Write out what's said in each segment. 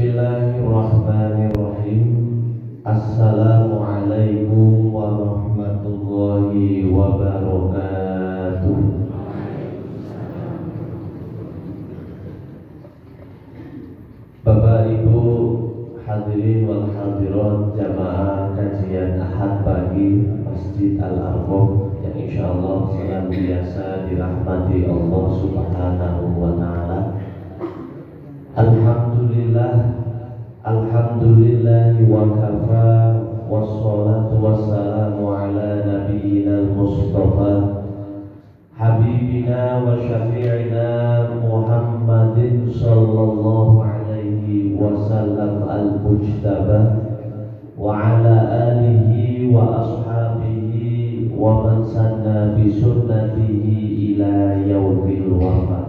Bismillahirrahmanirrahim. Assalamualaikum warahmatullahi wabarakatuh. Bapak Ibu hadirin wal hadirat jamaah kajian Ahad pagi Masjid Al-Arqam yang insyaallah senantiasa dirahmati Allah Subhanahu wa taala. Alhamdulillah wa kafa, wassalatu wassalamu ala nabiyyina al-mustafa habibina wa syafi'ina Muhammadin sallallahu alaihi wasallam al-mujtaba wa ala alihi wa ashabihi wa man sanna bi sunnatihi ila yaumil wafat.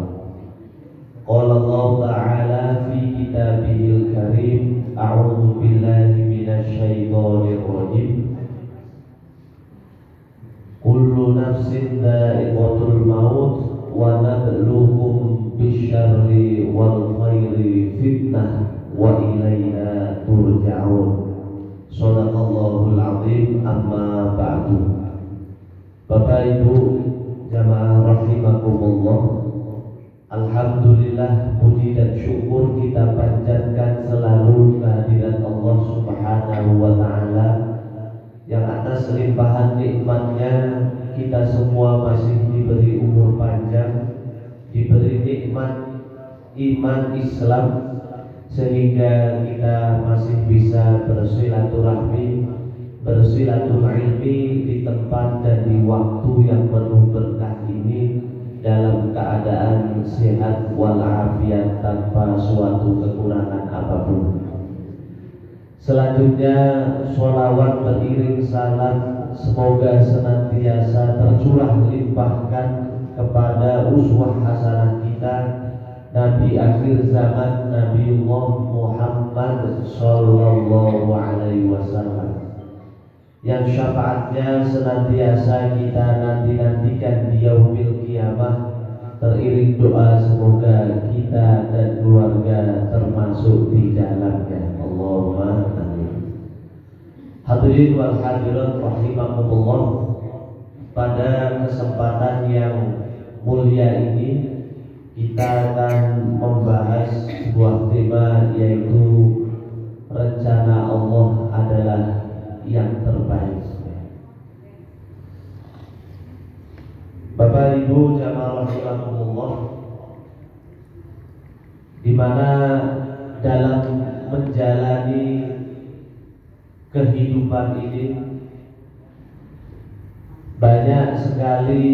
Qala Allah Ta'ala fi kitabihil karim, a'udzu billahi minasy syaithanir rajim. Kullu nafsin dha'iqatul maut wa nabluukum bisyarri wal khairi fitnah wa ilaina turja'un. Shadaqallahul azim. Amma ba'du. Bapak Ibu jamaah rahimakumullah, alhamdulillah, puji dan syukur kita panjatkan selalu kehadirat Allah Subhanahu wa ta'ala yang atas limpahan nikmatnya kita semua masih diberi umur panjang, diberi nikmat iman Islam, sehingga kita masih bisa bersilaturahmi, bersilaturahmi di tempat dan di waktu yang penuh berkah ini dalam keadaan sehat walafiat tanpa suatu kekurangan apapun. Selanjutnya sholawat beriring salam semoga senantiasa tercurah limpahkan kepada uswah hasanah kita Nabi akhir zaman Nabiullah Muhammad sallallahu alaihi wasallam, yang syafaatnya senantiasa kita nanti-nantikan di yaumil qiyamah. Teriring doa semoga kita dan keluarga termasuk di dalamnya. Allahumma amin. Hadirin wal hadirat rahimakumullah, pada kesempatan yang mulia ini kita akan membahas sebuah tema, yaitu rencana Allah adalah yang terbaik. Bapak Ibu jamaah rahimakumullah, di mana dalam menjalani kehidupan ini banyak sekali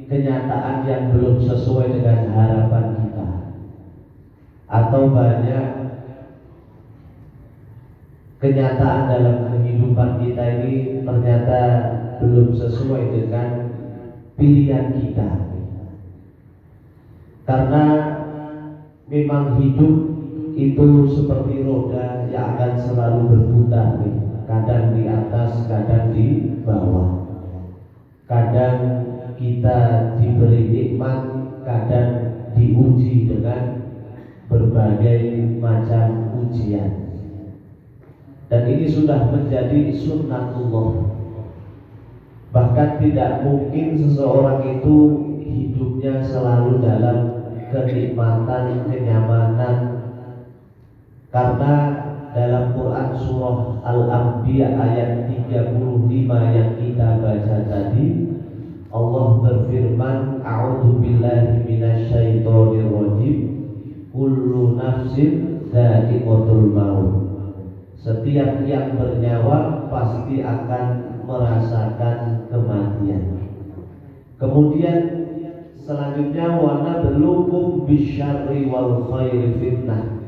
kenyataan yang belum sesuai dengan harapan kita, atau banyak kenyataan dalam kehidupan kita ini ternyata belum sesuai dengan pilihan kita. Karena memang hidup itu seperti roda yang akan selalu berputar, kadang di atas, kadang di bawah. Kadang kita diberi nikmat, kadang diuji dengan berbagai macam ujian. Dan ini sudah menjadi sunnatullah. Bahkan tidak mungkin seseorang itu hidupnya selalu dalam kenikmatan, kenyamanan. Karena dalam Quran surah Al-Anbiya ayat 35 yang kita baca tadi, Allah berfirman, a'udzu billahi minasyaitonir rajim, kullu nafsin dha'iqatul maut. Setiap yang bernyawa pasti akan merasakan kematian. Kemudian selanjutnya, wa nabluukum bisyarri wal khairi fitnah,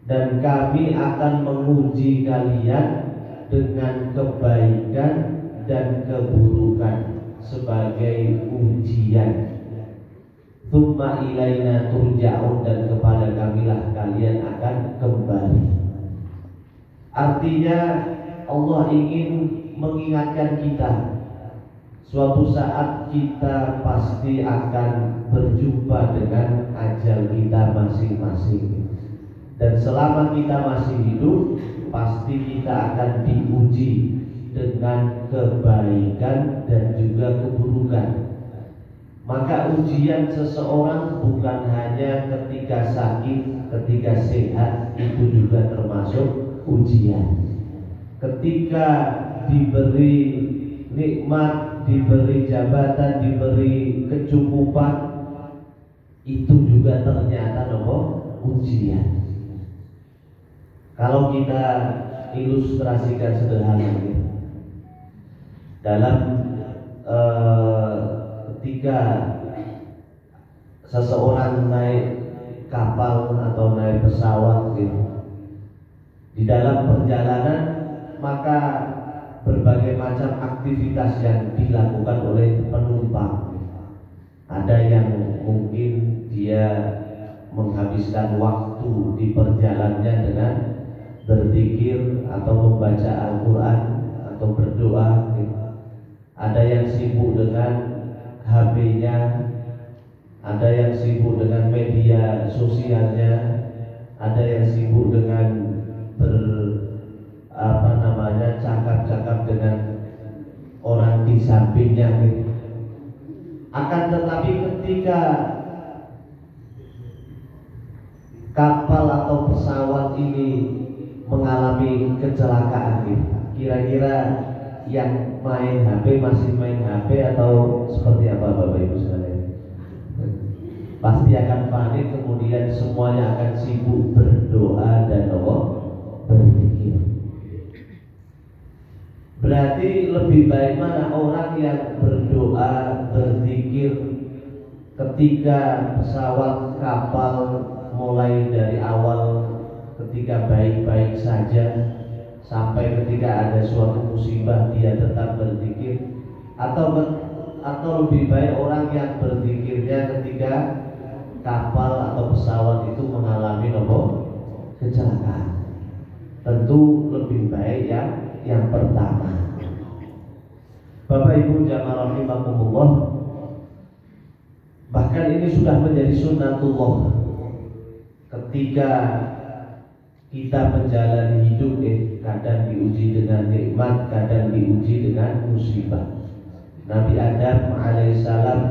dan kami akan menguji kalian dengan kebaikan dan keburukan sebagai ujian. Tsumma ilaina turja'un, dan kepada kamilah kalian akan kembali. Artinya Allah ingin mengingatkan kita, suatu saat kita pasti akan berjumpa dengan ajal kita masing-masing. Dan selama kita masih hidup, pasti kita akan diuji dengan kebaikan dan juga keburukan. Maka ujian seseorang bukan hanya ketika sakit, ketika sehat, itu juga termasuk ujian. Ketika diberi nikmat, diberi jabatan, diberi kecukupan, itu juga ternyata ujian. Kalau kita ilustrasikan sederhananya, dalam ketika seseorang naik kapal atau naik pesawat gitu, di dalam perjalanan maka berbagai macam aktivitas yang dilakukan oleh penumpang. Ada yang mungkin dia menghabiskan waktu di perjalanannya dengan berzikir atau membaca Al-Quran atau berdoa gitu. Ada yang sibuk dengan HP-nya, ada yang sibuk dengan media sosialnya, ada yang sibuk dengan cakap-cakap dengan orang di sampingnya gitu. Akan tetapi ketika kapal atau pesawat ini mengalami kecelakaan gitu, kira-kira yang main HP masih main HP atau seperti apa Bapak Ibu sekalian? Pasti akan panik, kemudian semuanya akan sibuk berdoa dan berzikir. Berarti lebih baik mana orang yang berdoa, berzikir ketika pesawat kapal mulai dari awal ketika baik-baik saja sampai ketika ada suatu musibah dia tetap berzikir, atau lebih baik orang yang berzikirnya ketika kapal atau pesawat itu mengalami kecelakaan? Tentu lebih baik yang pertama. Bapak Ibu jamaah rahimakumullah, bahkan ini sudah menjadi sunnatullah. Ketika kita menjalani hidup, kadang diuji dengan nikmat, kadang diuji dengan musibah. Nabi Adam alaihissalam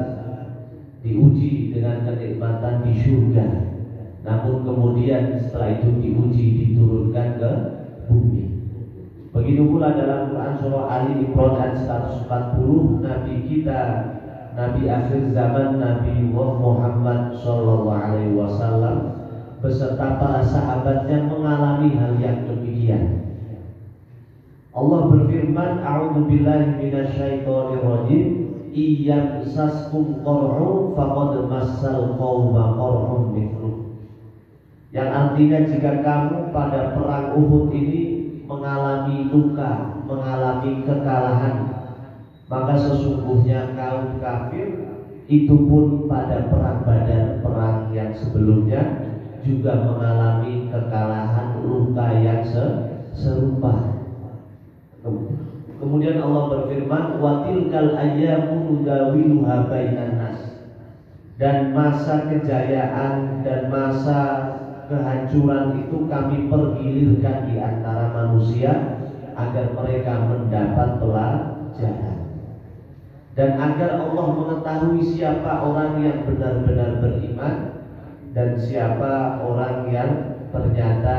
diuji dengan kenikmatan di surga, namun kemudian setelah itu diuji diturunkan ke bumi. Begitu pula dalam Quran surah Ali Imran ayat 140, Nabi kita, Nabi akhir zaman, Nabi Muhammad SAW beserta para sahabatnya mengalami hal yang demikian. Allah berfirman, A'udzubillahi minasyaitonirrajim, Iyamsaskum qar'un faqad massal qauma qar'un mithluh. Yang artinya jika kamu pada perang Uhud ini mengalami luka, mengalami kekalahan, maka sesungguhnya kaum kafir itu pun pada perang Badar, perang yang sebelumnya juga mengalami kekalahan, luka yang serupa. Kemudian Allah berfirman, wa tilkal ayyamu nudawiluha bainan nas. Dan masa kejayaan dan masa kehancuran itu kami pergilirkan di antara manusia agar mereka mendapat pelajaran. Dan agar Allah mengetahui siapa orang yang benar-benar beriman dan siapa orang yang ternyata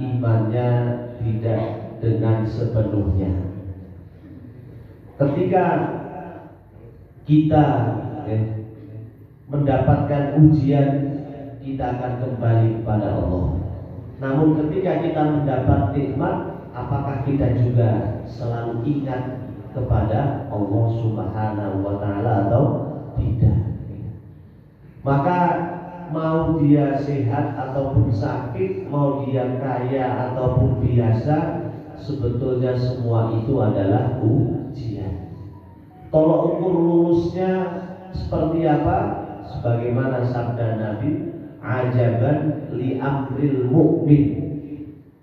imannya tidak dengan sepenuhnya. Ketika kita mendapatkan ujian, kita akan kembali kepada Allah. Namun ketika kita mendapat nikmat, apakah kita juga selalu ingat kepada Allah Subhanahu wa Ta'ala atau tidak? Maka mau dia sehat ataupun sakit, mau dia kaya ataupun biasa, sebetulnya semua itu adalah ujian. Tolok ukur lulusnya seperti apa? Sebagaimana sabda Nabi, ajaban li amril mu'min,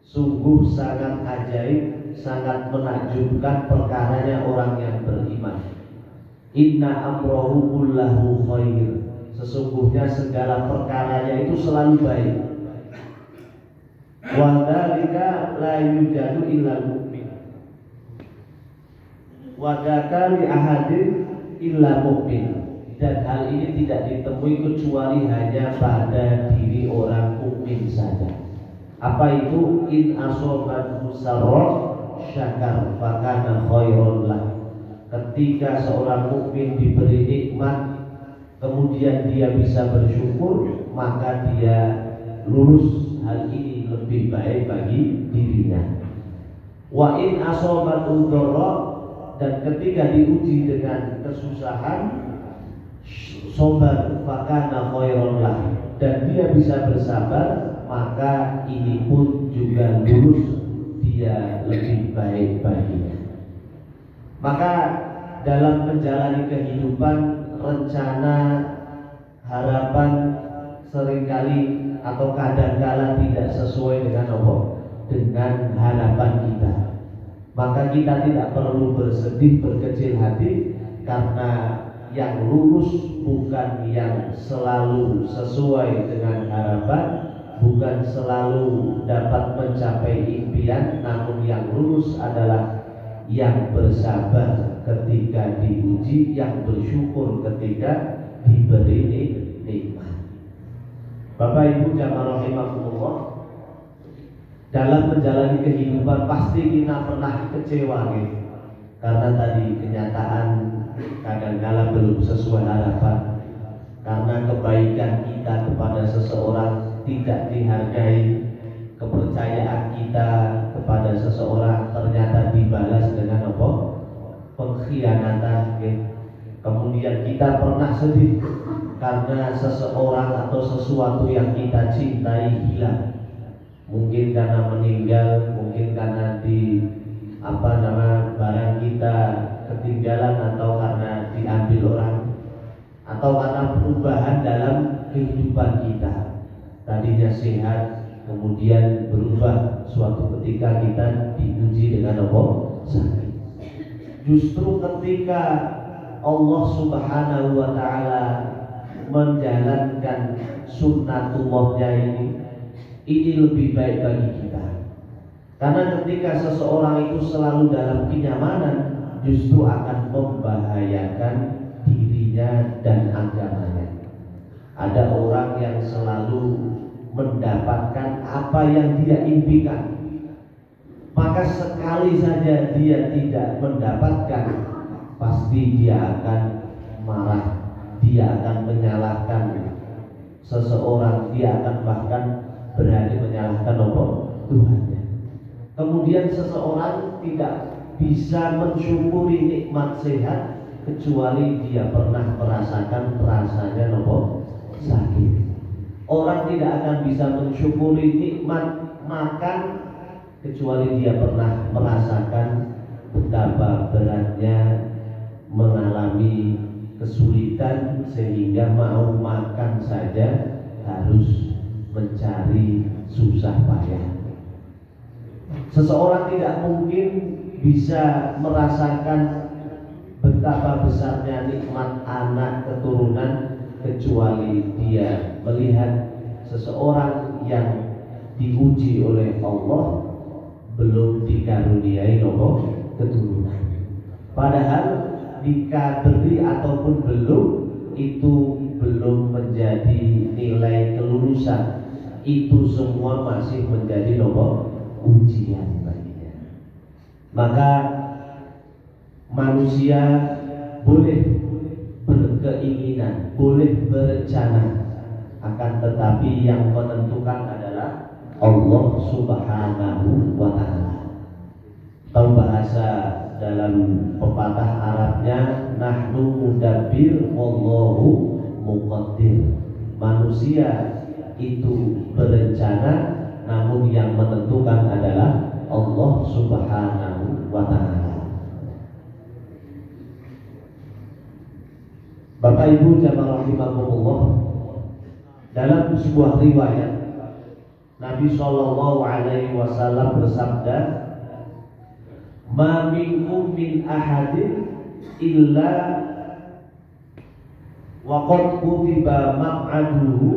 sungguh sangat ajaib, sangat menakjubkan perkaranya orang yang beriman. Inna amrohu kullahu khair, sesungguhnya segala perkaranya itu selalu baik. Wa dzalika la yujadu illa mu'min. Wa dzaka li ahadin illa mu'min. Dan hal ini tidak ditemui kecuali hanya pada diri orang mukmin saja. Apa itu? In asobat musarrah syakar fakana khairon lah. Ketika seorang mukmin diberi nikmat, kemudian dia bisa bersyukur, maka dia lulus. Hal ini lebih baik bagi dirinya. Wa in asobat udhara, dan ketika diuji dengan kesusahan, sobar fakana khairon lah, dan dia bisa bersabar, maka ini pun juga lulus, dia lebih baik baginya. Maka dalam menjalani kehidupan, rencana, harapan seringkali atau kadangkala tidak sesuai dengan apa? Dengan harapan kita. Maka kita tidak perlu bersedih, berkecil hati, karena yang lulus bukan yang selalu sesuai dengan harapan, bukan selalu dapat mencapai impian, namun yang lulus adalah yang bersabar ketika diuji, yang bersyukur ketika diberi nikmat. Bapak Ibu jamaah rahimakumullah, dalam menjalani kehidupan pasti kita pernah kecewa gitu. Karena tadi kenyataan kadang-kala belum sesuai harapan, karena kebaikan kita kepada seseorang tidak dihargai, kepercayaan kita kepada seseorang ternyata dibalas dengan apa? Pengkhianatan. Kemudian kita pernah sedih karena seseorang atau sesuatu yang kita cintai hilang, mungkin karena meninggal, mungkin karena barang kita ketinggalan, atau karena diambil orang, atau karena perubahan dalam kehidupan kita. Tadinya sehat, kemudian berubah suatu ketika kita diuji dengan apa? Sakit. Justru ketika Allah Subhanahu wa ta'ala menjalankan sunnatullahnya ini lebih baik bagi kita. Karena ketika seseorang itu selalu dalam kenyamanan, justru akan membahayakan dirinya dan agamanya. Ada orang yang selalu mendapatkan apa yang dia impikan, maka sekali saja dia tidak mendapatkan, pasti dia akan marah, dia akan menyalahkan seseorang, dia akan bahkan berani menyalahkan Tuhannya. Kemudian seseorang tidak bisa mensyukuri nikmat sehat kecuali dia pernah merasakan rasanya sakit. Orang tidak akan bisa mensyukuri nikmat makan kecuali dia pernah merasakan betapa beratnya mengalami kesulitan, sehingga mau makan saja harus mencari susah payah. Seseorang tidak mungkin bisa merasakan betapa besarnya nikmat anak keturunan kecuali dia melihat seseorang yang diuji oleh Allah belum dikaruniai keturunan. Padahal dikaberi ataupun belum, itu belum menjadi nilai kelulusan. Itu semua masih menjadi ujian baginya. Maka manusia boleh berkeinginan, boleh berencana, akan tetapi yang menentukan adalah Allah Subhanahu wa ta'ala. Atau bahasa dalam pepatah Arabnya, nahnu mudabbir wallahu muqaddir. Manusia itu berencana, namun yang menentukan adalah Allah Subhanahu wa ta'ala. Bapak Ibu jamaah rahimakumullah, dalam sebuah riwayat Nabi sallallahu alaihi wasallam bersabda, "Ma minkum min ahadin illa wa qad kutiba maq'aduhu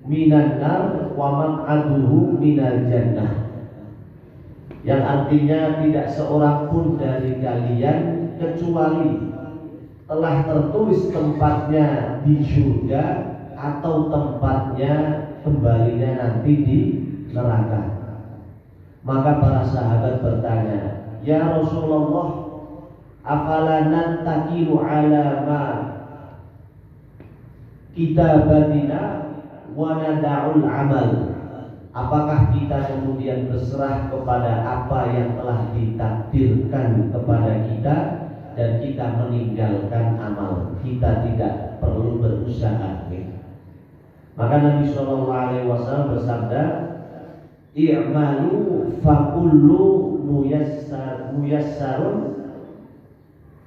minan nar wa maq'aduhu minal jannah. Yang artinya tidak seorang pun dari kalian kecuali telah tertulis tempatnya di surga atau tempatnya kembalinya nanti di neraka. Maka para sahabat bertanya, "Ya Rasulullah, afala nantakilu ala ma kitabatina wa nada'ul amal?" Apakah kita kemudian berserah kepada apa yang telah ditakdirkan kepada kita dan kita meninggalkan amal? Kita tidak perlu berusaha. Maka Nabi SAW bersabda, "I'malu fakullu muyassarun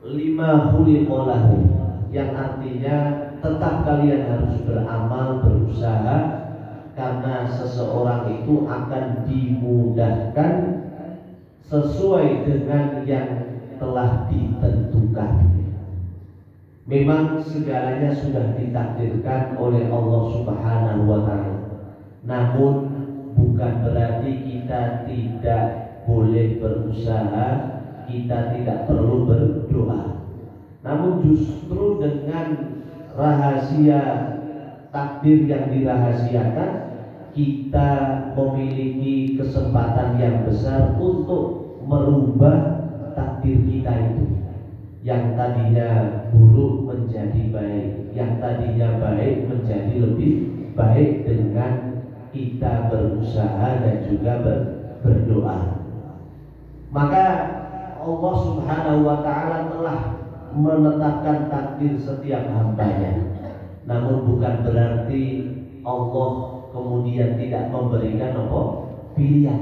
lima khuliqalahu." Yang artinya tetap kalian harus beramal, berusaha, karena seseorang itu akan dimudahkan sesuai dengan yang telah ditentukan. Memang segalanya sudah ditakdirkan oleh Allah Subhanahu wa ta'ala. Namun bukan berarti kita tidak boleh berusaha, kita tidak perlu berdoa. Namun justru dengan rahasia takdir yang dirahasiakan, kita memiliki kesempatan yang besar untuk merubah takdir kita itu. Yang tadinya buruk menjadi baik, yang tadinya baik menjadi lebih baik dengan kita berusaha dan juga berdoa. Maka Allah Subhanahu wa ta'ala telah menetapkan takdir setiap hambanya. Namun bukan berarti Allah kemudian tidak memberikan pilihan.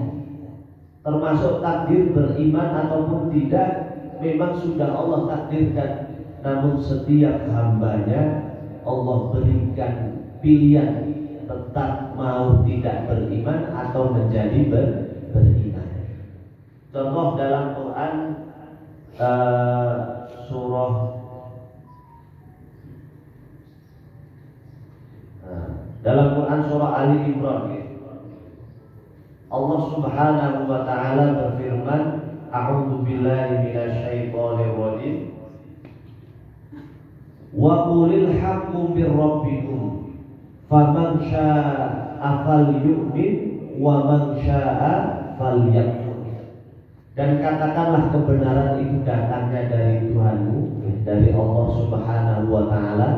Termasuk takdir beriman ataupun tidak, memang sudah Allah takdirkan. Namun setiap hambanya Allah berikan pilihan, tetap mau tidak beriman atau menjadi beriman. Contoh dalam Quran surah dalam Quran surah Ali Imran, Allah Subhanahu wa ta'ala berfirman, "A'udzu billahi minasyaitonir rajim. Wa qulil haqqu mir rabbikum faman syaa'a falyu'min wa man syaa'a falyakfur." Dan katakanlah kebenaran itu datangnya dari Tuhanmu, dari Allah Subhanahu wa ta'ala.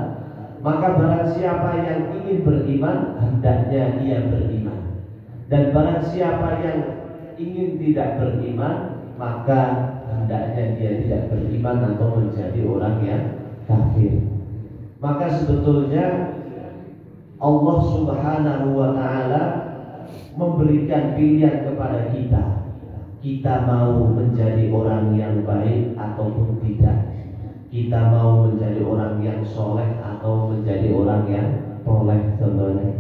Maka barang siapa yang ingin beriman, hendaknya ia beriman. Dan barang siapa yang ingin tidak beriman, maka hendaknya dia tidak beriman atau menjadi orang yang kafir. Maka sebetulnya Allah Subhanahu wa ta'ala memberikan pilihan kepada kita. Kita mau menjadi orang yang baik ataupun tidak. Kita mau menjadi orang yang soleh atau menjadi orang yang toleh contohnya.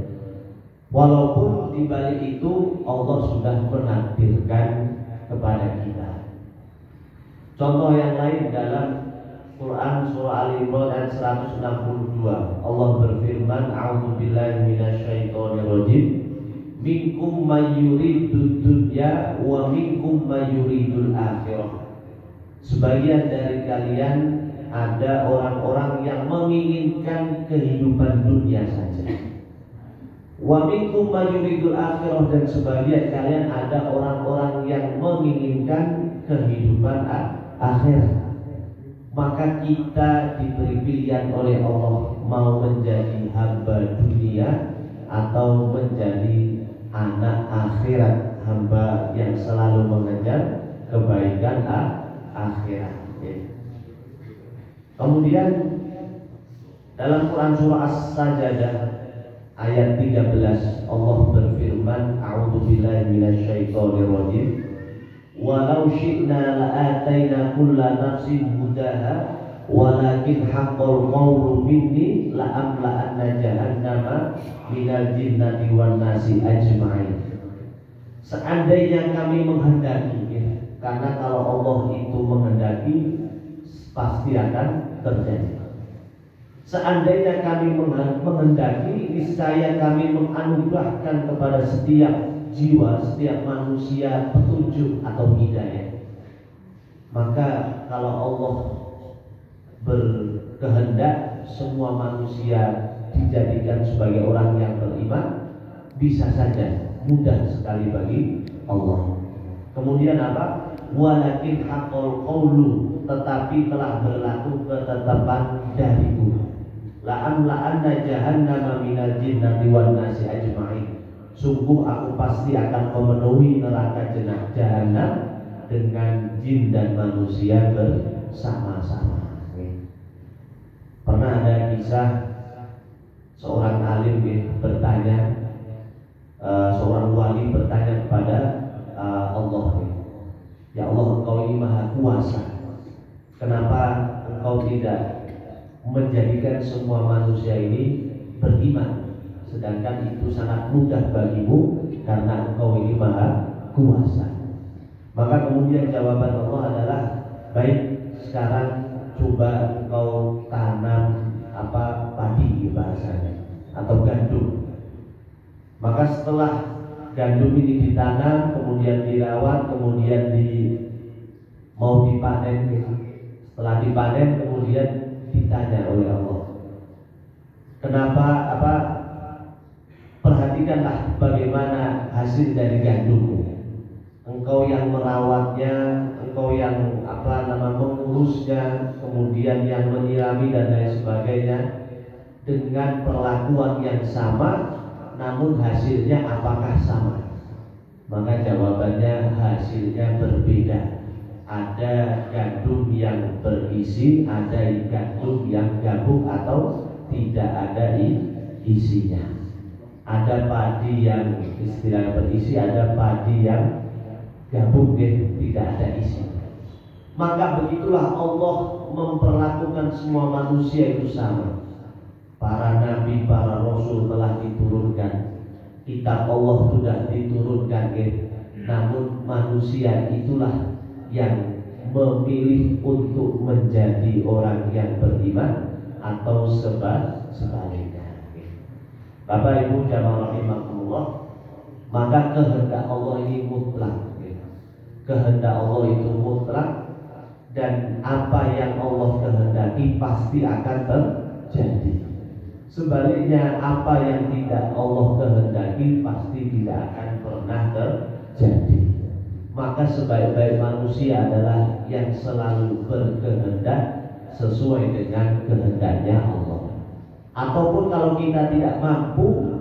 Walaupun di balik itu Allah sudah menakdirkan kepada kita. Contoh yang lain dalam Quran surah Al-Imran ayat 162, Allah berfirman, "A'udzu billahi minasyaitonir rajim. Minkum may yuridud dunya wa minkum may yuridul akhirah." Sebagian dari kalian ada orang-orang yang menginginkan kehidupan dunia saja. Wa minkum may yuridul akhirah, dan sebagian kalian ada orang-orang yang menginginkan kehidupan akhirat. Maka kita diberi pilihan oleh Allah, mau menjadi hamba dunia atau menjadi anak akhirat, hamba yang selalu mengejar kebaikan akhirat. Kemudian dalam Quran surah As-Sajdah ayat 13 Allah berfirman, "A'udzu billahi minasyaitonir rajim. Walau syi'na la'ataina kulla nafsin hudaha walakin haqqal qawlu minni la'amla'anna jahannama minal jinnati wan nasi ajma'in." Seandainya kami menghendaki, karena kalau Allah itu menghendaki pasti akan terjadi. Seandainya kami menghendaki, niscaya kami menganugerahkan kepada setiap jiwa, setiap manusia petunjuk atau hidayah. Maka kalau Allah berkehendak semua manusia dijadikan sebagai orang yang beriman, bisa saja mudah sekali bagi Allah. Kemudian apa? Walakin haqqal qawlu, tetapi telah berlaku ketetapan dariku. La'anna jahannama minal jinnati wan nasi ajma'in. Sungguh aku pasti akan memenuhi neraka jahanam dengan jin dan manusia bersama-sama. Pernah ada kisah seorang alim bertanya, seorang wali bertanya kepada Allah, ya Allah, Engkau ini maha kuasa, kenapa Engkau tidak menjadikan semua manusia ini beriman, sedangkan itu sangat mudah bagimu karena Engkau ini maha kuasa. Maka kemudian jawaban Allah adalah, baik, sekarang coba Engkau tanam padi bahasanya, atau gandum. Maka setelah gandum ini ditanam, kemudian dirawat, kemudian mau dipanen. Setelah dipanen kemudian ditanya oleh Allah, kenapa perhatikanlah bagaimana hasil dari gandummu. Engkau yang merawatnya, engkau yang mengurusnya, kemudian yang menyirami dan lain sebagainya, dengan perlakuan yang sama, namun hasilnya apakah sama? Maka jawabannya hasilnya berbeda. Ada gandum yang berisi, ada gandum yang gabung atau tidak ada isinya. Ada padi yang istilahnya berisi, ada padi yang gabung tidak ada isi. Maka begitulah Allah memperlakukan semua manusia itu sama. Para nabi, para rasul telah diturunkan, kitab Allah sudah diturunkan, namun manusia itulah yang memilih untuk menjadi orang yang beriman atau sebaliknya. Bapak Ibu jamaah rahimakumullah, maka kehendak Allah ini mutlak. Kehendak Allah itu mutlak, dan apa yang Allah kehendaki pasti akan terjadi. Sebaliknya, apa yang tidak Allah kehendaki pasti tidak akan pernah terjadi. Maka sebaik-baik manusia adalah yang selalu berkehendak sesuai dengan kehendaknya Allah. Ataupun kalau kita tidak mampu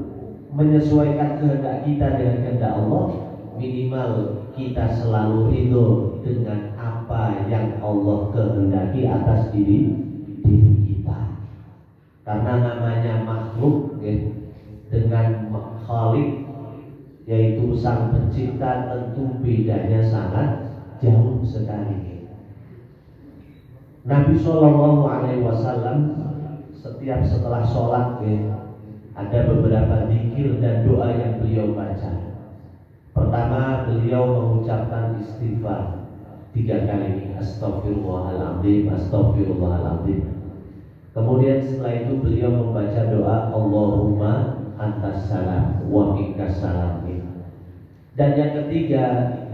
menyesuaikan kehendak kita dengan kehendak Allah, minimal kita selalu ridho dengan apa yang Allah kehendaki atas diri kita. Karena namanya makhluk dengan Khalik, yaitu sang pencipta, tentu bedanya sangat jauh sekali. Nabi Shallallahu Alaihi Wasallam setiap setelah sholat ada beberapa zikir dan doa yang beliau baca. Pertama, beliau mengucapkan istighfar 3 kali, Astaghfirullahaladzim, Astaghfirullahaladzim. Kemudian setelah itu beliau membaca doa Allahumma antas salam wa minkas salam. Dan yang ketiga,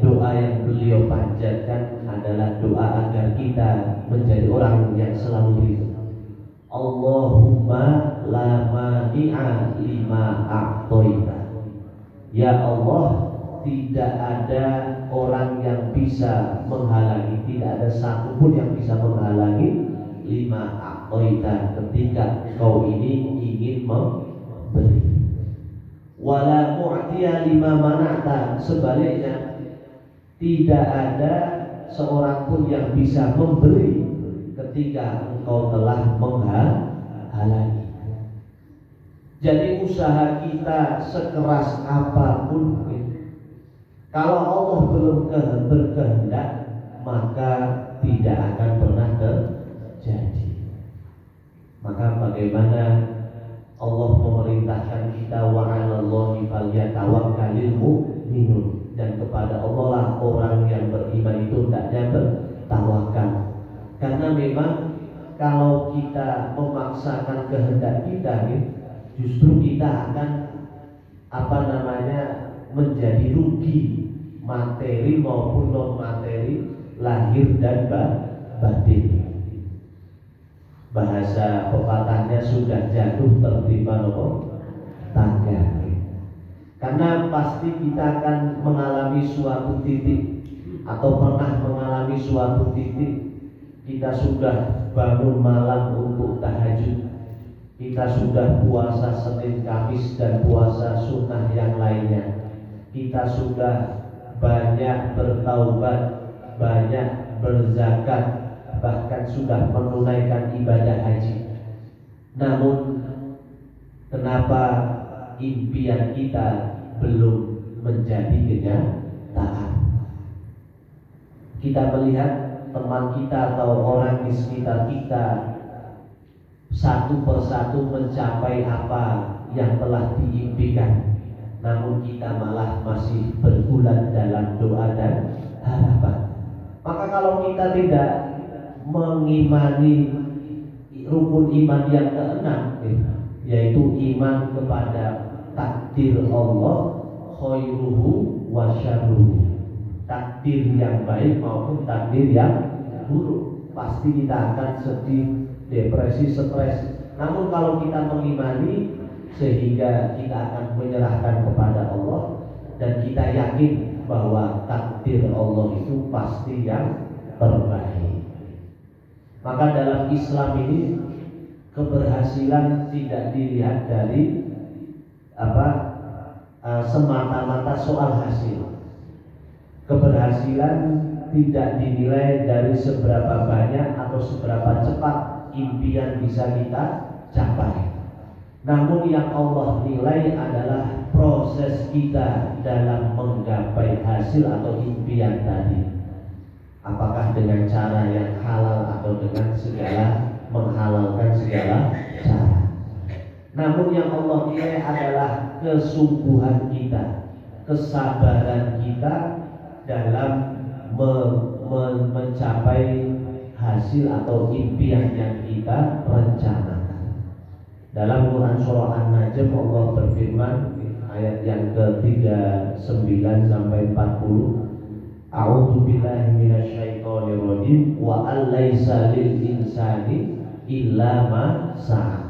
doa yang beliau panjatkan adalah doa agar kita menjadi orang yang selalu ridho. Allahumma la mani'a lima a'toita. Ya Allah, tidak ada orang yang bisa menghalangi, tidak ada satupun yang bisa menghalangi lima a'toita, ketika kau ini ingin memberi. Wala mu'tiya lima mana'ta, sebaliknya tidak ada seorang pun yang bisa memberi ketika engkau telah menghalangi. Jadi usaha kita sekeras apapun, kalau Allah belum berkehendak, maka tidak akan pernah terjadi. Maka bagaimana Allah memerintahkan kita, wa 'alallahi falyatawakkalul mu'minun, dan kepada Allah lah orang yang beriman itu hendaknya bertawakal. Karena memang kalau kita memaksakan kehendak kita, justru kita akan menjadi rugi materi maupun non materi, lahir dan batin. Bahasa pepatahnya sudah jatuh tertimpa tangga. Karena pasti kita akan mengalami suatu titik atau pernah mengalami suatu titik kita sudah bangun malam untuk tahajud, kita sudah puasa Senin Kamis dan puasa sunnah yang lainnya, kita sudah banyak bertaubat, banyak berzakat, bahkan sudah menunaikan ibadah haji. Namun kenapa impian kita belum menjadi kenyataan? Kita melihat teman kita atau orang di sekitar kita satu persatu mencapai apa yang telah diimpikan, namun kita malah masih bergulat dalam doa dan harapan. Maka kalau kita tidak mengimani rukun iman yang keenam, yaitu iman kepada takdir Allah, khairuhu wa syarruhu, takdir yang baik maupun takdir yang buruk, pasti kita akan sedih, depresi, stres. Namun kalau kita mengimani, sehingga kita akan menyerahkan kepada Allah dan kita yakin bahwa takdir Allah itu pasti yang terbaik. Maka dalam Islam ini keberhasilan tidak dilihat dari semata-mata soal hasil. Keberhasilan tidak dinilai dari seberapa banyak atau seberapa cepat impian bisa kita capai. Namun yang Allah nilai adalah proses kita dalam menggapai hasil atau impian tadi. Apakah dengan cara yang halal atau dengan menghalalkan segala cara. Namun yang Allah nilai adalah kesungguhan kita, kesabaran kita dalam mencapai hasil atau impian yang kita rencanakan. Dalam Quran surah An-Najm Allah berfirman ayat yang ke-39 sampai 40, A'udzu billahi minasyaitonir rajim wa allaisa lil insani illa ma sa'a.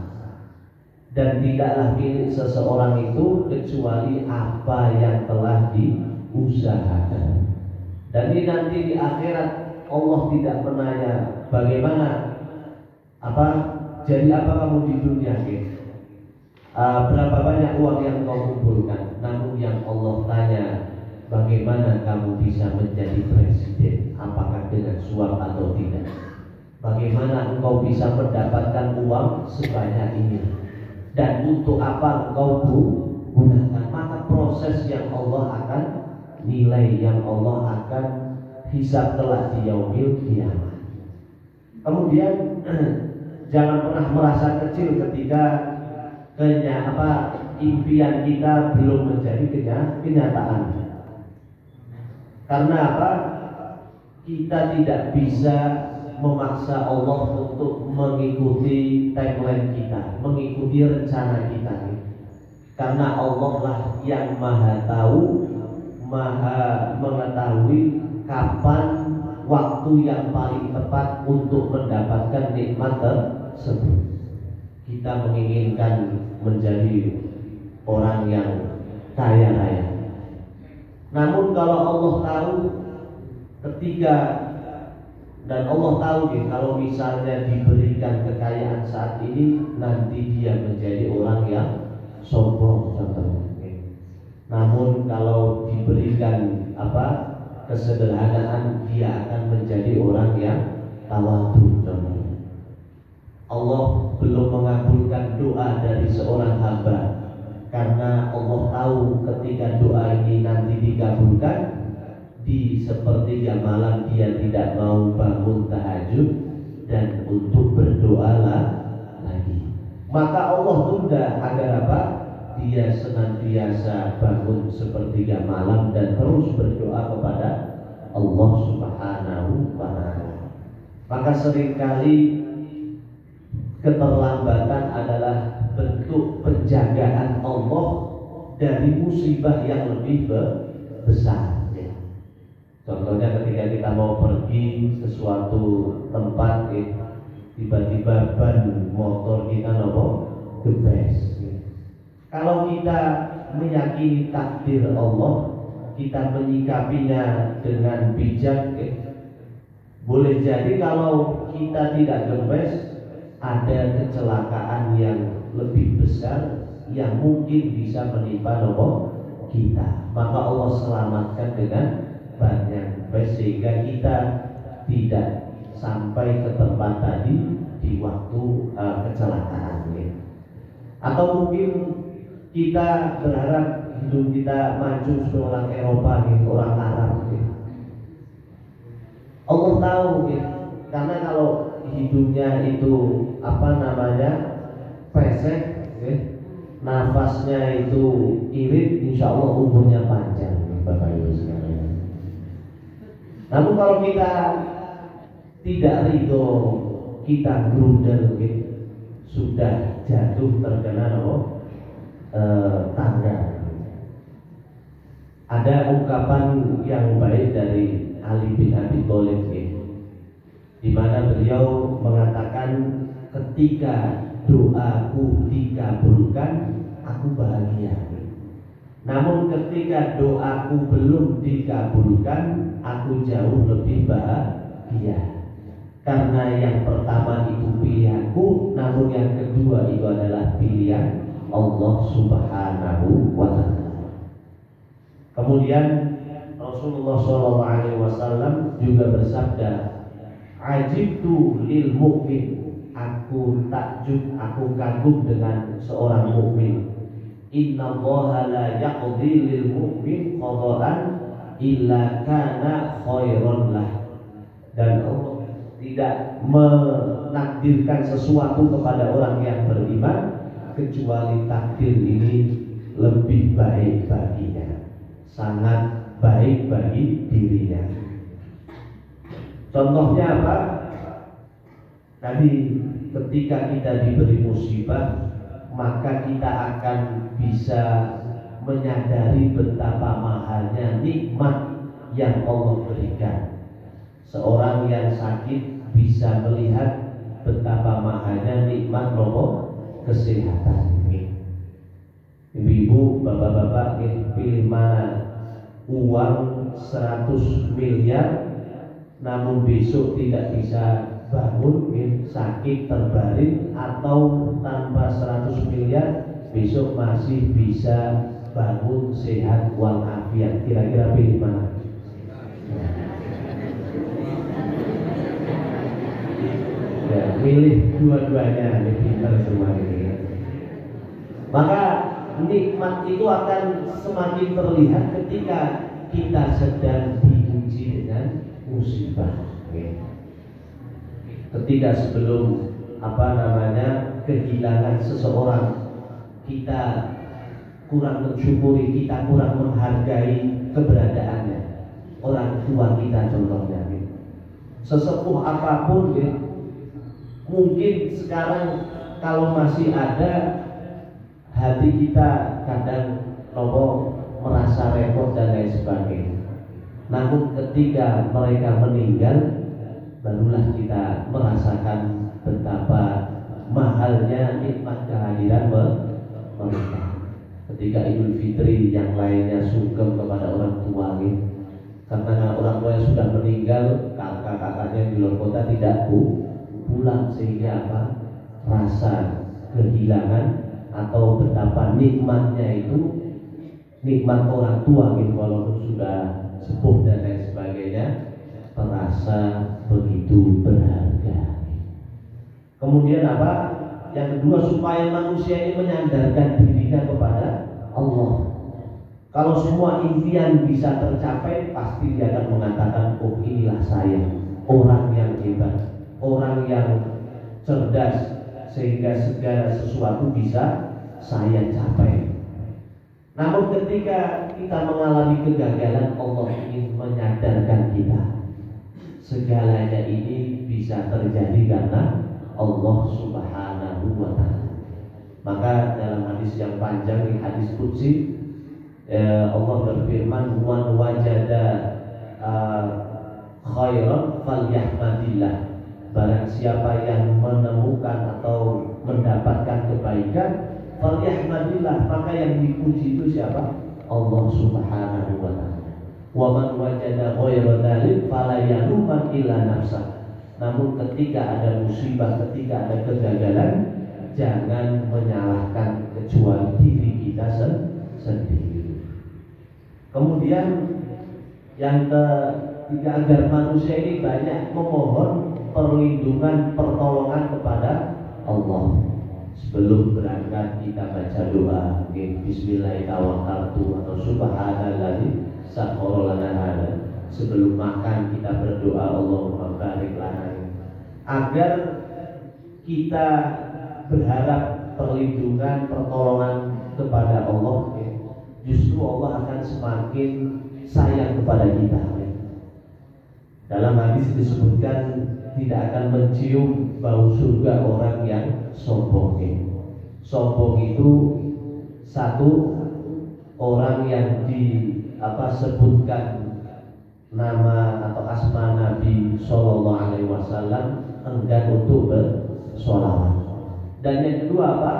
Dan tidaklah milik seseorang itu kecuali apa yang telah diusahakan. Dan ini nanti di akhirat Allah tidak menanya bagaimana jadi apa kamu di dunia, berapa banyak uang yang kau kumpulkan. Namun yang Allah tanya, bagaimana kamu bisa menjadi presiden, apakah dengan suap atau tidak. Bagaimana engkau bisa mendapatkan uang sebanyak ini, dan untuk apa engkau gunakan. Maka proses yang Allah akan nilai, yang Allah akan hisab kelak di yaumil qiyamah. Kemudian jangan pernah merasa kecil ketika impian kita belum menjadi kenyataan. Karena kita tidak bisa memaksa Allah untuk mengikuti timeline kita, mengikuti rencana kita. Karena Allah lah yang maha tahu, maha mengetahui kapan waktu yang paling tepat untuk mendapatkan nikmat tersebut. Kita menginginkan menjadi orang yang kaya raya. Namun kalau Allah tahu ketika, dan Allah tahu kalau misalnya diberikan kekayaan saat ini, nanti dia menjadi orang yang sombong contohnya. Namun kalau diberikan kesederhanaan, dia akan menjadi orang yang tawadhu. Allah belum mengabulkan doa dari seorang hamba, karena Allah tahu ketika doa ini nanti dikabulkan, di sepertiga malam dia tidak mau bangun tahajud dan untuk berdoa lagi. Maka Allah tunda agar dia senantiasa bangun sepertiga malam dan terus berdoa kepada Allah Subhanahu wa ta'ala. Maka seringkali keterlambatan adalah bentuk penjagaan Allah dari musibah yang lebih besar. Ya. Contohnya ketika kita mau pergi ke suatu tempat, tiba-tiba ban motor kita gempes. Ya. Kalau kita meyakini takdir Allah, kita menyikapinya dengan bijak, boleh jadi kalau kita tidak gempes, ada kecelakaan yang lebih besar yang mungkin bisa menimpa kita. Maka Allah selamatkan dengan banyak sehingga kita tidak sampai ke tempat tadi di waktu kecelakaan. Atau mungkin kita berharap hidup kita maju seperti orang Eropa, orang Arab. Allah tahu, karena kalau hidupnya itu pesek, nafasnya itu irit, insya Allah umurnya panjang, Bapak Ibu sekalian. Namun kalau kita tidak ridho, kita grundel, sudah jatuh terkena tangga. Ada ungkapan yang baik dari Ali bin Abi Thalib, di mana beliau mengatakan, ketika doaku dikabulkan, aku bahagia. Namun ketika doaku belum dikabulkan, aku jauh lebih bahagia. Karena yang pertama itu pilihanku, namun yang kedua itu adalah pilihan Allah Subhanahu wa Ta'ala. Kemudian Rasulullah SAW juga bersabda, "Ajibtu lil mu'min." Aku takjub, aku kagum dengan seorang mukmin. Innallaha la yaqdi lil mu'min qada'an illa kana khairan lah. Dan Allah tidak menakdirkan sesuatu kepada orang yang beriman kecuali takdir ini lebih baik baginya, sangat baik bagi dirinya. Contohnya apa? Tadi ketika kita diberi musibah, maka kita akan bisa menyadari betapa mahalnya nikmat yang Allah berikan. Seorang yang sakit bisa melihat betapa mahalnya nikmat kesehatan. Ibu-ibu, bapak-bapak, pilih mana? Uang 100 miliar namun besok tidak bisa bangun, sakit terbaring, atau tanpa 100 miliar besok masih bisa bangun sehat walafiat. Kira-kira pilih mana? Ya, pilih dua-duanya, pintar semua ini. Maka nikmat itu akan semakin terlihat ketika kita sedang diuji dengan musibah. Ketika sebelum kehilangan seseorang, kita kurang mensyukuri, kita kurang menghargai keberadaannya. Orang tua kita contohnya, sesepuh apapun, mungkin sekarang kalau masih ada, hati kita kadang merasa repot dan lain sebagainya. Namun ketika mereka meninggal, barulah kita merasakan betapa mahalnya nikmat kehadiran mereka. Ketika Idul Fitri yang lainnya sungkem kepada orang tua, karena orang tua yang sudah meninggal, kakak-kakaknya di luar kota tidak pulang, sehingga rasa kehilangan atau betapa nikmatnya itu, nikmat orang tua walaupun sudah sepuh dan lain sebagainya, terasa begitu berharga. Kemudian yang kedua, supaya manusia ini menyandarkan dirinya kepada Allah. Kalau semua impian bisa tercapai, pasti dia akan mengatakan, oh inilah saya, orang yang hebat, orang yang cerdas, sehingga segala sesuatu bisa saya capai. Namun ketika kita mengalami kegagalan, Allah ingin menyadarkan kita, segalanya ini bisa terjadi karena Allah Subhanahu Subhanahu wa ta'ala. Maka dalam hadis yang panjang, di hadis qudsi, Allah berfirman, "Man wajada khairan falyahmadillah." Barang siapa yang menemukan atau mendapatkan kebaikan, falyahmadillah, maka yang dipuji itu siapa? Allah Subhanahu wa ta'ala. Wa man wajada ghaira dzalik fala yaluman illa nafsah. Namun ketika ada musibah, ketika ada kegagalan, jangan menyalahkan kecuali diri kita sendiri. Kemudian yang ketiga, agar manusia ini banyak memohon perlindungan, pertolongan kepada Allah. Sebelum berangkat kita baca doa, Bismillahirrahmanirrahim atau Subhanalladzi sakhkhara lana hada. Sebelum makan kita berdoa, Allahumma barik lana. Agar kita berharap perlindungan, pertolongan kepada Allah, justru Allah akan semakin sayang kepada kita. Dalam hadis disebutkan tidak akan mencium bau surga orang yang sombong. Sombong itu satu, orang yang disebutkan nama atau asma Nabi Shallallahu Alaihi Wasallam enggan untuk bersolawat. Dan yang kedua apa?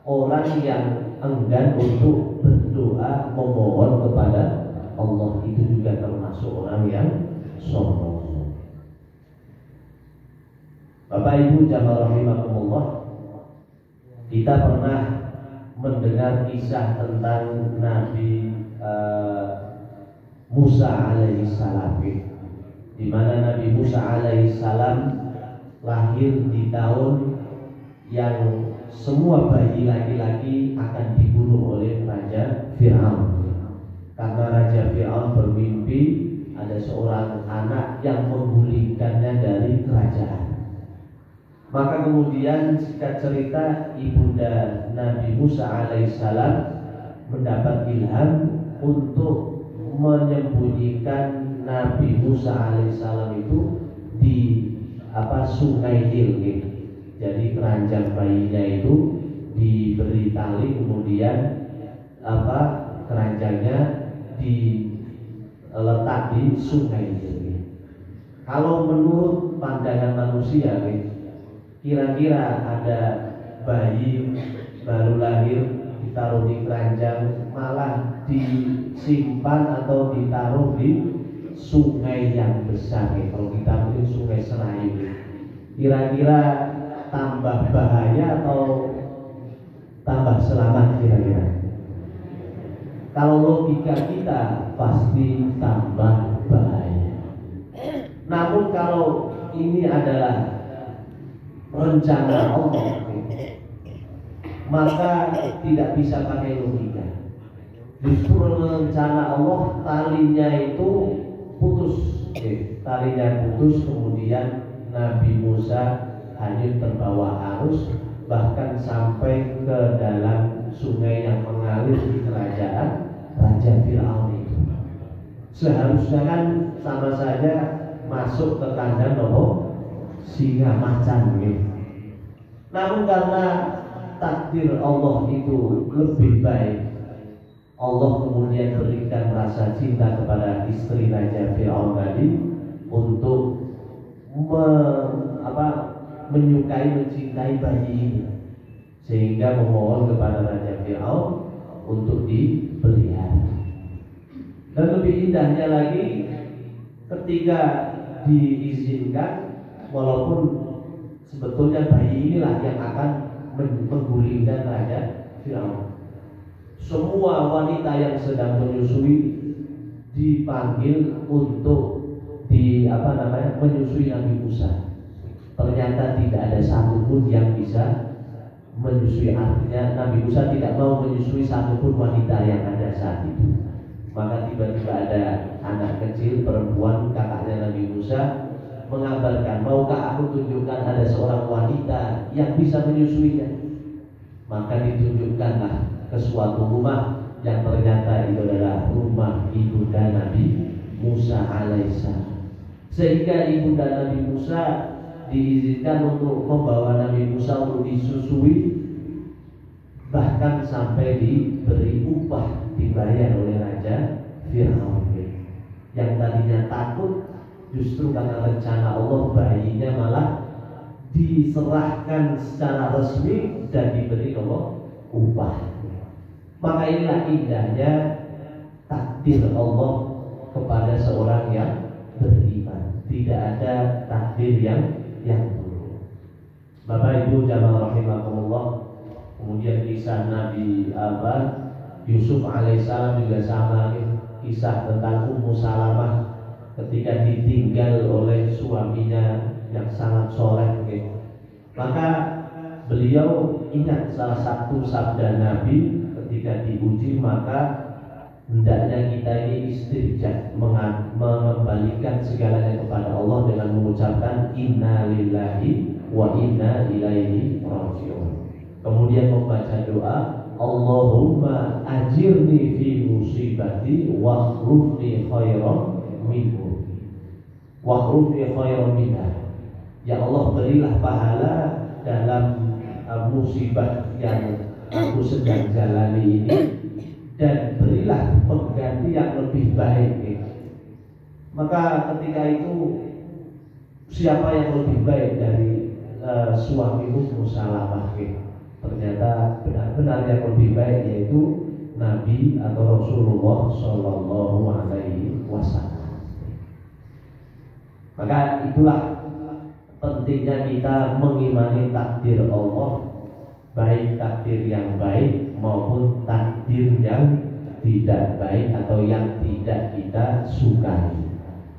Orang yang enggan untuk berdoa memohon kepada Allah, itu juga termasuk orang yang sombong. Bapak Ibu jamaah rahimakumullah, kita pernah mendengar kisah tentang Nabi Musa alaihi salam, di mana Nabi Musa alaihi salam lahir di tahun yang semua bayi laki-laki akan dibunuh oleh Raja Fir'aun. Karena Raja Fir'aun bermimpi ada seorang anak yang menggulingkannya dari kerajaan. Maka kemudian singkat cerita, ibunda Nabi Musa alaihissalam mendapat ilham untuk menyembunyikan Nabi Musa alaihissalam itu di sungai Nil. Jadi keranjang bayinya itu diberi tali, kemudian keranjangnya diletak di sungai Nil. Kalau menurut pandangan manusia, kira-kira ada bayi baru lahir ditaruh di keranjang, malah disimpan atau ditaruh di sungai yang besar. Kalau kita mungkin sungai Serayu, kira-kira tambah bahaya atau tambah selamat kira-kira? Kalau logika kita pasti tambah bahaya. Namun kalau ini adalah rencana Allah, maka tidak bisa pakai logika. Justru rencana Allah, talinya itu putus, kemudian Nabi Musa hanyut terbawa arus, bahkan sampai ke dalam sungai yang mengalir di kerajaan Raja Fir'aun itu. Seharusnya kan sama saja masuk ke kandang singa macan gitu. Namun karena takdir Allah itu lebih baik, Allah kemudian berikan rasa cinta kepada istri Raja Fir'aun tadi untuk menyukai, mencintai bayi ini, sehingga memohon kepada Raja Fir'aun untuk dipelihara. Dan lebih indahnya lagi, ketika diizinkan, walaupun sebetulnya bayi inilah yang akan menggulingkan Raja Fir'aun, semua wanita yang sedang menyusui dipanggil untuk menyusui Nabi Musa. Ternyata tidak ada satupun yang bisa menyusui. Artinya Nabi Musa tidak mau menyusui satupun wanita yang ada saat itu. Maka tiba-tiba ada anak kecil perempuan, kakaknya Nabi Musa, mengabarkan, maukah aku tunjukkan ada seorang wanita yang bisa menyusuinya? Maka ditunjukkanlah ke suatu rumah yang ternyata itu adalah rumah ibunda Nabi Musa alaihissalam. Sehingga ibunda Nabi Musa diizinkan untuk membawa Nabi Musa untuk disusui, bahkan sampai diberi upah, dibayar oleh Raja Fir'aun. Yang tadinya takut, justru karena rencana Allah bayinya malah diserahkan secara resmi dan diberi upah. Maka inilah indahnya takdir Allah kepada seorang yang beriman. Tidak ada takdir yang buruk. Bapak Ibu jamaah rahimakumullah, kemudian kisah Nabi Yusuf alaihissalam juga sama nih. Kisah tentang Ummu Salamah ketika ditinggal oleh suaminya yang sangat soleh, maka beliau ingat salah satu sabda Nabi ketika diuji, maka hendaknya kita ini istirja, mengembalikan segalanya kepada Allah dengan mengucapkan inna lillahi wa inna ilaihi raji'un. Kemudian membaca doa, Allahumma ajirni fi musibati wa akhlifni khairan minhu wa akhlifni khairan minha. Ya Allah, berilah pahala dalam musibah yang aku sedang jalani ini, dan berilah pengganti yang lebih baik. Maka ketika itu, siapa yang lebih baik dari suamimu Ummu Salamah? Ternyata benar-benar yang lebih baik yaitu Nabi atau Rasulullah Shallallahu Alaihi Wasallam. Maka itulah pentingnya kita mengimani takdir Allah, baik takdir yang baik maupun takdir yang tidak baik atau yang tidak kita sukai.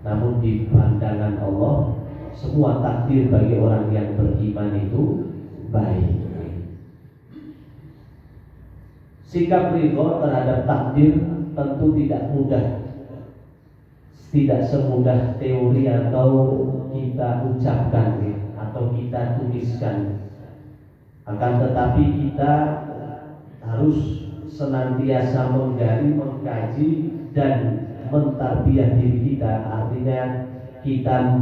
Namun di pandangan Allah, semua takdir bagi orang yang beriman itu baik. Sikap ridho terhadap takdir tentu tidak mudah, tidak semudah teori atau kita ucapkan atau kita tuliskan. Akan tetapi kita harus senantiasa menggali, mengkaji, dan mentarbiyah diri kita. Artinya kita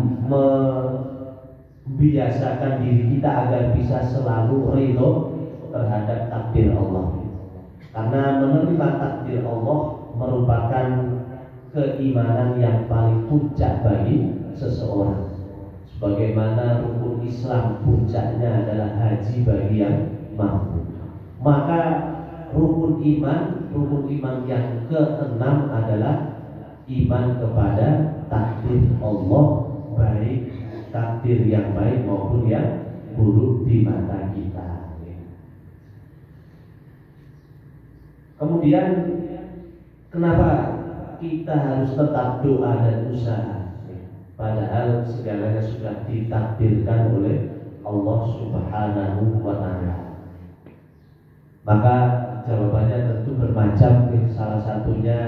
membiasakan diri kita agar bisa selalu ridho terhadap takdir Allah. Karena menerima takdir Allah merupakan keimanan yang paling puncak bagi seseorang. Sebagaimana rukun Islam puncaknya adalah haji bagi yang mampu, maka rukun iman yang keenam adalah iman kepada takdir Allah, baik takdir yang baik maupun yang buruk di mata kita. Kemudian kenapa kita harus tetap doa dan usaha, padahal segalanya sudah ditakdirkan oleh Allah Subhanahu wa Ta'ala? Maka jawabannya tentu bermacam. Salah satunya,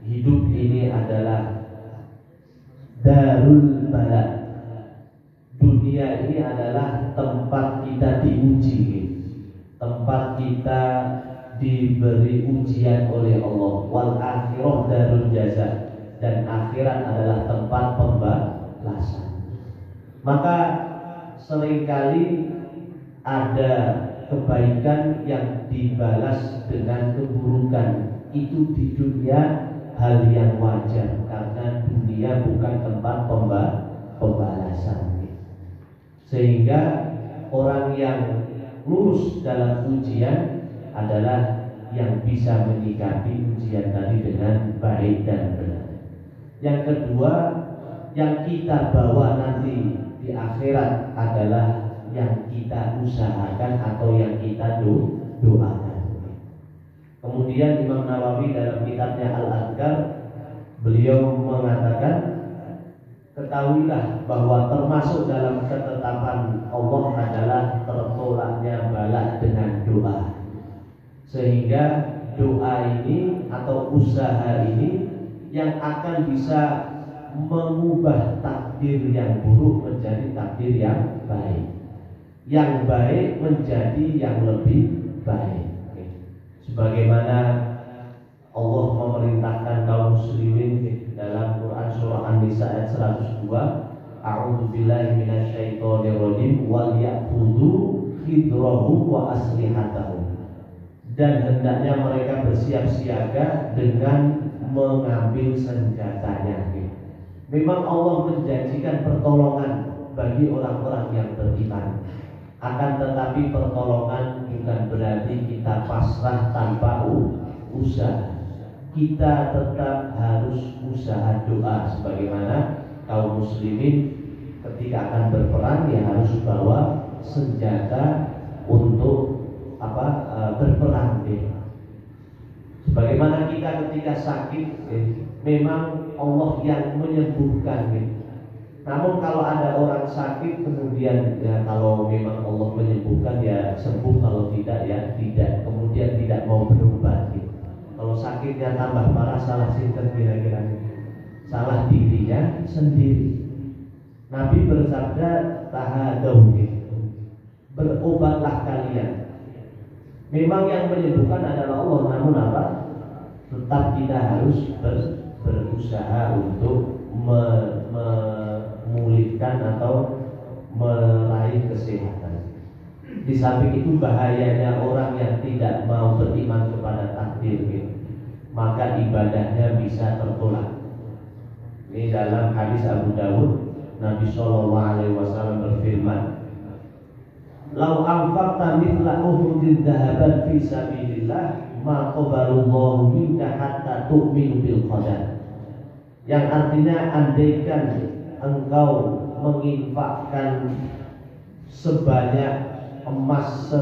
hidup ini adalah darul bala. Dunia ini adalah tempat kita diuji, tempat kita diberi ujian oleh Allah. Wal akhirah darul jaza, dan akhirat adalah tempat pembalasan. Maka seringkali ada kebaikan yang dibalas dengan keburukan. Itu di dunia hal yang wajar, karena dunia bukan tempat pembalasan. Sehingga orang yang lulus dalam ujian adalah yang bisa menyikapi ujian tadi dengan baik dan benar. Yang kedua, yang kita bawa nanti di akhirat adalah yang kita usahakan atau yang kita doakan. Kemudian Imam Nawawi dalam kitabnya Al-Adhkar, beliau mengatakan, ketahuilah bahwa termasuk dalam ketetapan Allah adalah tertolaknya bala dengan doa. Sehingga doa ini atau usaha ini yang akan bisa mengubah takdir yang buruk menjadi takdir yang baik, yang baik menjadi yang lebih baik. Sebagaimana Allah memerintahkan kaum muslimin dalam Quran surah An-Nisa ayat 102, a'udzubillahi minasyaitonirrajim wal ya'khudhu hidrahum wa aslihatahum. Dan hendaknya mereka bersiap siaga dengan mengambil senjatanya. Memang Allah menjanjikan pertolongan bagi orang-orang yang beriman. Akan tetapi pertolongan bukan berarti kita pasrah tanpa usaha. Kita tetap harus usaha doa, sebagaimana kaum muslimin ketika akan berperang ya harus bawa senjata untuk berperang. Sebagaimana kita ketika sakit memang Allah yang menyembuhkan. Namun kalau ada orang sakit kemudian ya kalau memang Allah menyembuhkan ya sembuh, kalau tidak ya tidak, kemudian tidak mau berobat. Kalau sakitnya tambah parah, salah sinten kira-kira? Salah dirinya sendiri. Nabi bersabda, tahadau, berobatlah kalian. Memang yang menyembuhkan adalah Allah, namun apa? Tetap kita harus berusaha untuk memulihkan atau meraih kesehatan. Di samping itu bahayanya orang yang tidak mau beriman kepada takdir, maka ibadahnya bisa tertolak. Ini dalam hadis Abu Dawud, Nabi Shallallahu Alaihi Wasallam berfirman, "Lau anfaqta mithla uhudin dhahaban fi sabilillah, ma qabalallahu minka hatta tu'minu bil qadar." Yang artinya andaikan engkau menginfakkan sebanyak emas